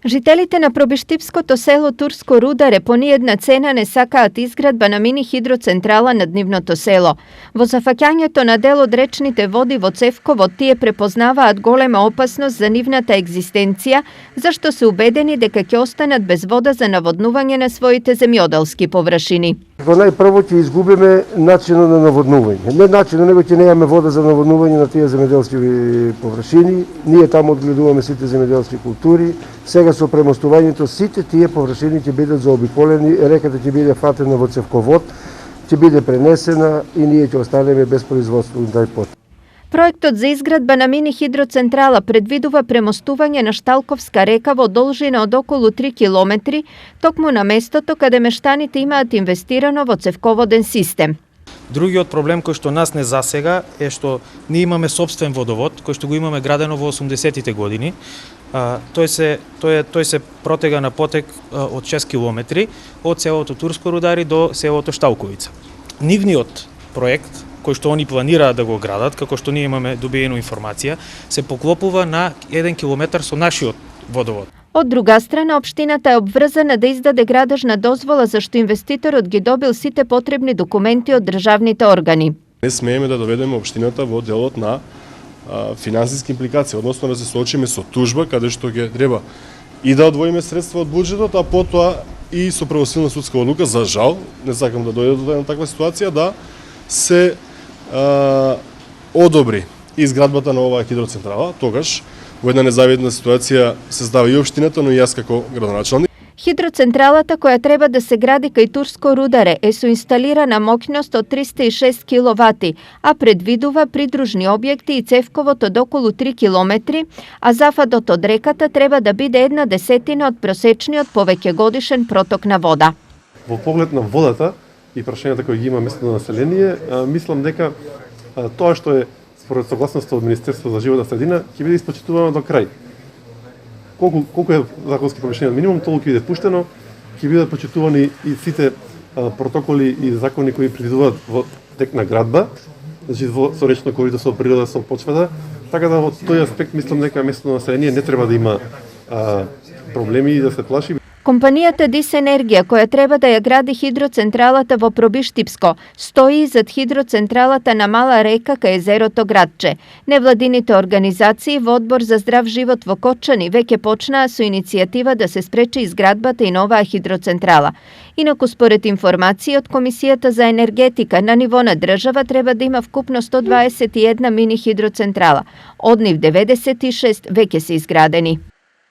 Жителите на пробиштипското село Турско Рударе по ниедна цена не сакаат изградба на мини хидроцентрала над нивното село. Во зафаќањето на дел од речните води во Цевково, тие препознаваат голема опасност за нивната екзистенција, зашто се убедени дека ќе останат без вода за наводнување на своите земјоделски површини. Во најпрво ќе изгубиме начинот на наводнување. Не начинот, него ќе немаме вода за наводнување на тие земјоделски површини. Ние таму одгледуваме сите земјоделски култури. Сега со премостувањето сите тие површини ќе бидат заобиколени, реката ќе биде фатена во Цевковод, ќе биде пренесена и ние ќе останеме без производство на тај пот. Проектот за изградба на мини хидроцентрала предвидува премостување на Шталковска река во должина од околу 3 километри, токму на местото каде мештаните имаат инвестирано во цевководен систем. Другиот проблем кој што нас не засега е што ние имаме собствен водовод кој што го имаме градено во 80-тите години. Тој се протега на потек од 6 километри од селото Турско Рудари до селото Шталковица. Нивниот проект кој што они планираат да го градат, како што ние имаме добиена информација, се поклопува на 1 километар со нашиот водовод. Од друга страна, општината е обврзана да издаде градежна дозвола зашто инвеститорот ги добил сите потребни документи од државните органи. Не смееме да доведеме општината во делот на финансиски импликации, односно да се соочиме со тужба каде што ќе треба и да одвоиме средства од буџетот, а потоа и со правосилна судска одлука, за жал, не сакам да дојде до една таква ситуација, да се одобри изградбата на оваа хидроцентрала. Тогаш во една незавидна ситуација се здава и општината, но и јас како градоначалник. Хидроцентралата која треба да се гради кај Турско Рударе е со инсталирана моќност од 306 киловати, а предвидува придружни објекти и цевковот од околу 3 километри, а зафатот од реката треба да биде 1/10 од просечниот повеќегодишен проток на вода. Во поглед на водата и прашањата кои ги има местно население, мислам дека тоа што е според согласноста од Министерството за животна средина ќе биде испочитувано до крај. Колку е законски повишениот минимум, толку ќе биде пуштено, ќе бидат почитувани и сите протоколи и закони кои предвидуваат во тек на градба, значи со речно корито, со природа, со почвата, така да во тој аспект мислам дека местно население не треба да има проблеми и да се плаши. Компанијата Дис Енергија, која треба да ја гради хидроцентралата во Пробиштипско, стои зад хидроцентралата на Мала река кај езерото Градче. Невладините организации во Одбор за здрав живот во Кочани веќе почнаа со иницијатива да се спречи изградбата и на оваа хидроцентрала. Инаку според информации од Комисијата за енергетика на ниво на држава треба да има вкупно 121 мини хидроцентрала. Од нив 96 веќе се изградени.